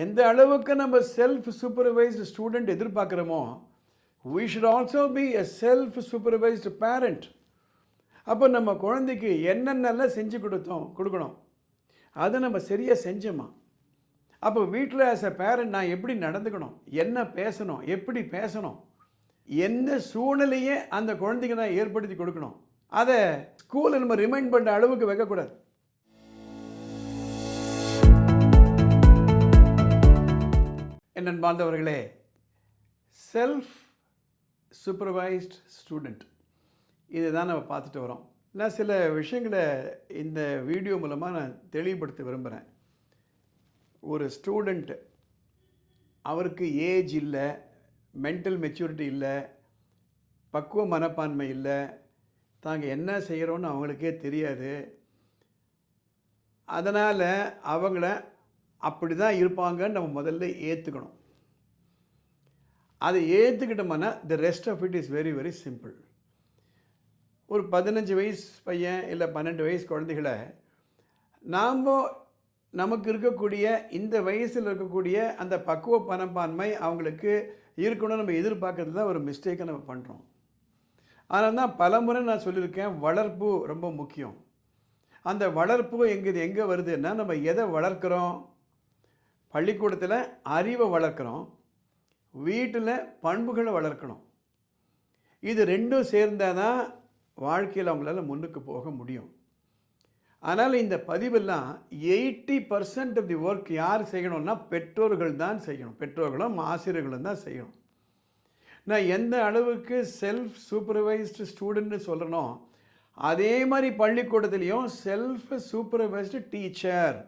எந்த அளவுக்கு நம்ம செல்ஃப் சூப்பர்வைஸ்டு ஸ்டூடெண்ட் எதிர்பார்க்குறோமோ, we should also be a self supervised parent. அப்போ நம்ம குழந்தைக்கு என்னென்னலாம் செஞ்சு கொடுக்கணும், அதை நம்ம சரியாக செஞ்சோமா? அப்போ வீட்டில் ஆஸ் அ பேரண்ட் நான் எப்படி நடந்துக்கணும், என்ன பேசணும், எப்படி பேசணும், என்ன சூழ்நிலையே அந்த குழந்தைக்கு நான் ஏற்படுத்தி கொடுக்கணும், அதை ஸ்கூலில் நம்ம ரிமைண்ட் பண்ணுற அளவுக்கு வைக்கக்கூடாது. என் அன்பார்ந்தவர்களே, செல்ஃப் சூப்பர்வைஸ்ட் ஸ்டூடெண்ட் இதை தான் நம்ம பார்த்துட்டு வரோம். நான் சில விஷயங்களை இந்த வீடியோ மூலமாக நான் தெளிவுபடுத்த விரும்புகிறேன். ஒரு ஸ்டூடெண்ட்டு அவருக்கு ஏஜ் இல்லை, மென்டல் மெச்சூரிட்டி இல்லை, பக்குவ மனப்பான்மை இல்லை, தாங்க என்ன செய்கிறோன்னு அவங்களுக்கே தெரியாது. அதனால் அவங்கள அப்படி தான் இருப்பாங்கன்னு நம்ம முதல்ல ஏற்றுக்கணும். அதை ஏற்றுக்கிட்டோம்னா the rest of it is very very simple. ஒரு 15 வயசு பையன் இல்லை 12 வயசு குழந்தைகளை நமக்கு இருக்கக்கூடிய இந்த வயசில் இருக்கக்கூடிய அந்த பக்குவ மனப்பான்மை அவங்களுக்கு இருக்கணும்னு நம்ம எதிர்பார்க்கறது தான் ஒரு மிஸ்டேக்கை நம்ம பண்ணுறோம். அதனால தான் பலமுறை நான் சொல்லியிருக்கேன், வளர்ப்பு ரொம்ப முக்கியம். அந்த வளர்ப்பு எங்கே வருதுன்னா, நம்ம எதை வளர்க்குறோம்? பள்ளிக்கூடத்தில் அறிவை வளர்க்குறோம், வீட்டில் பண்புகளை வளர்க்கணும். இது ரெண்டும் சேர்ந்தால் தான் வாழ்க்கையில் அவங்களால முன்னுக்கு போக முடியும். அதனால் இந்த பதிவெல்லாம் 80% ஆஃப் தி ஒர்க் யார் செய்யணும்னா பெற்றோர்கள் தான் செய்யணும். பெற்றோர்களும் ஆசிரியர்களும் தான் செய்யணும். நான் எந்த அளவுக்கு செல்ஃப் சூப்பர்வைஸ்டு ஸ்டூடெண்ட்னு சொல்கிறனோ, அதே மாதிரி பள்ளிக்கூடத்துலேயும் self supervised teacher,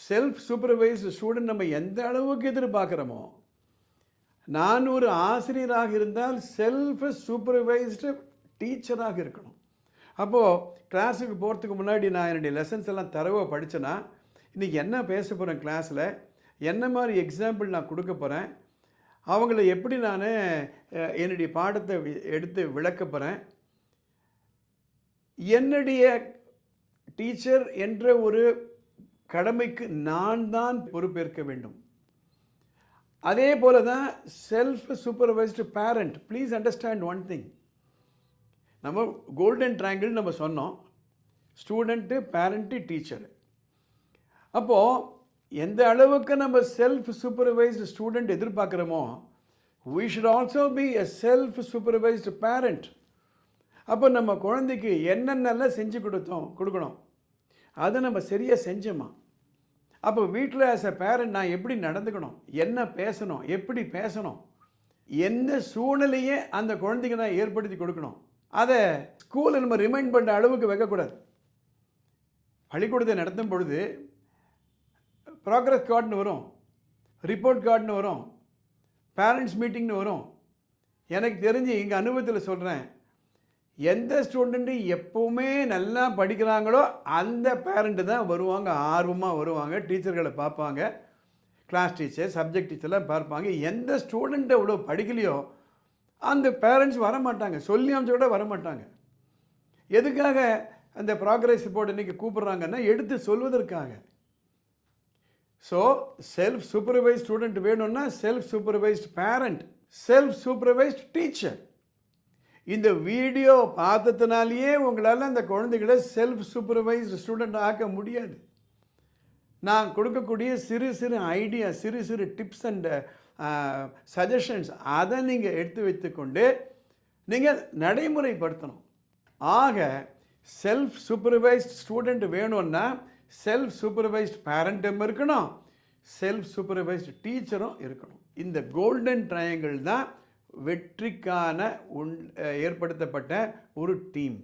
self supervised student நம்ம எந்த அளவுக்கு எதிர்பார்க்குறோமோ, நான் ஒரு ஆசிரியராக இருந்தால் செல்ஃப் சூப்பர்வைஸ்டு டீச்சராக இருக்கணும். அப்போது கிளாஸுக்கு போகிறதுக்கு முன்னாடி நான் என்னுடைய லெசன்ஸ் எல்லாம் தரவாக படித்தேன்னா, இன்றைக்கி என்ன பேச போகிறேன் கிளாஸில், என்ன மாதிரி எக்ஸாம்பிள் நான் கொடுக்க போகிறேன், அவங்கள எப்படி நான் என்னுடைய பாடத்தை எடுத்து விளக்க போகிறேன், என்னுடைய டீச்சர் என்ற ஒரு கடமைக்கு நான் தான் பொறுப்பேற்க வேண்டும். அதே போல தான் self supervised parent. Please understand one thing. நம்ம கோல்டன் ட்ரையாங்கிள் நம்ம சொன்னோம், ஸ்டூடெண்ட்டு, பேரண்ட்டு, டீச்சரு. அப்போது எந்த அளவுக்கு நம்ம செல்ஃப் சூப்பர்வைஸ்டு ஸ்டூடெண்ட் எதிர்பார்க்குறோமோ, we should also be a self supervised parent. அப்போ நம்ம குழந்தைக்கு என்னென்னலாம் செஞ்சு கொடுக்கணும், அதை நம்ம சரியாக செஞ்சோமா? அப்போ வீட்டில் ஆஸ் அ பேரண்ட் நான் எப்படி நடந்துக்கணும், என்ன பேசணும், எப்படி பேசணும், என்ன சூழ்நிலையே அந்த குழந்தைக்கு நான் ஏற்படுத்தி கொடுக்கணும், அதை ஸ்கூலில் நம்ம ரிமைண்ட் பண்ணுற அளவுக்கு வைக்கக்கூடாது. பள்ளிக்கூடத்தை நடத்தும் பொழுது ப்ராக்ரஸ் கார்டுன்னு வரும், ரிப்போர்ட் கார்டுன்னு வரும், பேரண்ட்ஸ் மீட்டிங்னு வரும். எனக்கு தெரிஞ்சு எங்கள் அனுபவத்தில் சொல்கிறேன், எந்த ஸ்டூடெண்ட்டு எப்போவுமே நல்லா படிக்கிறாங்களோ அந்த பேரண்ட்டு தான் வருவாங்க, ஆர்வமாக வருவாங்க, டீச்சர்களை பார்ப்பாங்க, கிளாஸ் டீச்சர், சப்ஜெக்ட் டீச்சர்லாம் பார்ப்பாங்க. எந்த ஸ்டூடெண்ட்டை இவ்வளோ படிக்கலையோ அந்த பேரண்ட்ஸ் வரமாட்டாங்க, சொல்லி அமைச்ச கூட வரமாட்டாங்க. எதுக்காக அந்த ப்ராக்ரஸ் ரிப்போர்ட் இன்றைக்கி கூப்பிட்றாங்கன்னா எடுத்து சொல்வதற்காக. ஸோ செல்ஃப் சூப்பர்வைஸ்ட் ஸ்டூடெண்ட் வேணும்னா self supervised parent, self supervised teacher. இந்த வீடியோ பார்த்ததுனாலேயே உங்களால் அந்த குழந்தைகளை செல்ஃப் சூப்பர்வைஸ்டு ஸ்டூடெண்ட் ஆக்க முடியாது. நான் கொடுக்கக்கூடிய சிறு சிறு ஐடியா, சிறு சிறு டிப்ஸ் அண்ட் சஜஷன்ஸ், அதை நீங்கள் எடுத்து வைத்துக்கொண்டு நீங்கள் நடைமுறைப்படுத்தணும். ஆக செல்ஃப் சூப்பர்வைஸ்ட் ஸ்டூடெண்ட் வேணும்னா செல்ஃப் சூப்பர்வைஸ்ட் பேரண்ட்டும் இருக்கணும், செல்ஃப் சூப்பர்வைஸ்டு டீச்சரும் இருக்கணும். இந்த கோல்டன் ட்ரையாங்கிள் தான் வெற்றிக்கான ஏற்படுத்தப்பட்ட ஒரு டீம்.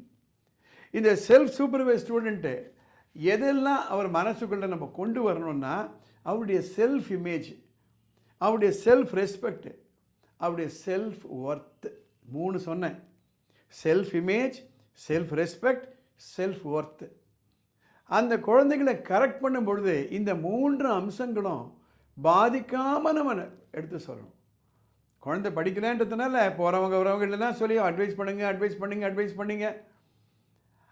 இந்த செல்ஃப் சூப்பர்வைஸ் ஸ்டூடெண்ட்டு எதெல்லாம் அவர் மனசுக்குள்ளே நம்ம கொண்டு வரணும்னா, அவருடைய செல்ஃப் இமேஜ், அவருடைய செல்ஃப் ரெஸ்பெக்ட், அவருடைய செல்ஃப் ஒர்த். 3 சொன்னேன், self image, self respect, self worth. அந்த குழந்தைகளை கரெக்ட் பண்ணும் பொழுது இந்த 3 அம்சங்களும் பாதிக்காமல் நம்ம எடுத்து சொல்லணும். குழந்தை படிக்கலன்றதுனால போகிறவங்க வரவங்க இல்லைன்னா சொல்லி அட்வைஸ் பண்ணுங்க.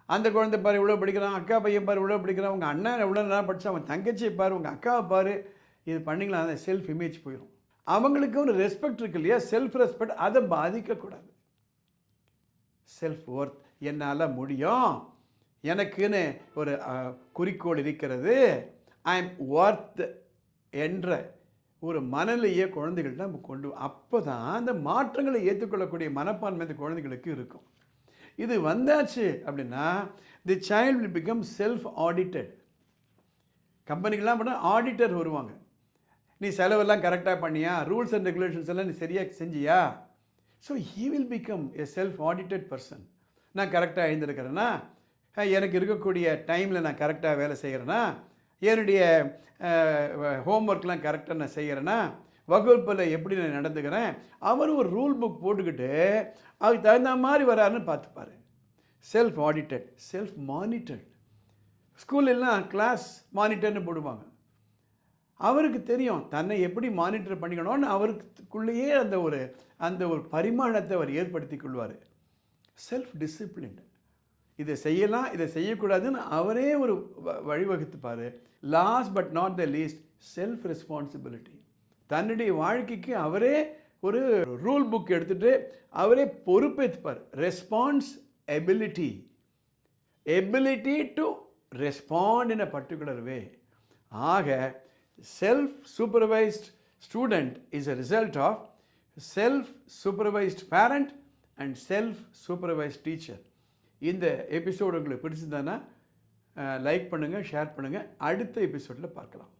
அந்த குழந்தை பாரு இவ்வளோ படிக்கிறான், அக்கா பையன் பாரு இவ்வளோ படிக்கிறான், உங்கள் அண்ணன் எவ்வளோ நல்லா படித்தான், அவன் தங்கச்சியை பாரு, உங்கள் அக்காவை பாரு, இது பண்ணிங்களா அந்த செல்ஃப் இமேஜ் போயிடும். அவங்களுக்கு ஒரு ரெஸ்பெக்ட் இருக்கு இல்லையா, செல்ஃப் ரெஸ்பெக்ட், அதை பாதிக்கக்கூடாது. செல்ஃப் ஒர்த், என்னால் முடியும், எனக்குன்னு ஒரு குறிக்கோள் இருக்கிறது, ஐ எம் ஒர்த் என்ற ஒரு மனநிலையை குழந்தைகள்ட்ட நம்ம அப்போ தான் அந்த மாற்றங்களை ஏற்றுக்கொள்ளக்கூடிய மனப்பான்மை அந்த குழந்தைகளுக்கு இருக்கும். இது வந்தாச்சு அப்படின்னா the child will become self audited. கம்பெனிக்கெலாம் பண்ணால் ஆடிட்டர் வருவாங்க. நீ செலவெல்லாம் கரெக்டாக பண்ணியா, ரூல்ஸ் அண்ட் ரெகுலேஷன்ஸ் எல்லாம் நீ சரியாக செஞ்சியா? So he will become a self audited person. நான் கரெக்டாக எழுந்திருக்கிறேன்னா, எனக்கு இருக்கக்கூடிய டைமில் நான் கரெக்டாக வேலை செய்கிறேன்னா, என்னுடைய ஹோம்ஒர்க்லாம் கரெக்டாக நான் செய்கிறேன்னா, வகுப்பில் எப்படி நான் நடந்துக்கிறேன், அவர் ஒரு ரூல் புக் போட்டுக்கிட்டு அதுக்கு தகுந்த மாதிரி வராருன்னு பார்த்துப்பார். Self audited, self monitored. ஸ்கூலெல்லாம் கிளாஸ் மானிட்டர்னு போடுவாங்க. அவருக்கு தெரியும் தன்னை எப்படி மானிட்டர் பண்ணிக்கணும்னு, அவருக்குள்ளேயே அந்த ஒரு பரிமாணத்தை அவர் ஏற்படுத்தி கொள்வார். செல்ஃப் டிசிப்ளின், இதை செய்யலாம் இதை செய்யக்கூடாதுன்னு அவரே ஒரு வழிவகுத்துப்பார். Last but not the least, self responsibility. தன்னுடைய வாழ்க்கைக்கு அவரே ஒரு ரூல் புக் எடுத்துகிட்டு அவரே பொறுப்பேற்றுப்பார். Response ability, ability to respond in a particular way. ஆக self supervised student is a result of self supervised parent and self supervised teacher. இந்த episode உங்களுக்கு பிடிச்சிருந்தானா லைக் பண்ணுங்கள், ஷேர் பண்ணுங்கள். அடுத்த எபிசோடில் பார்க்கலாம்.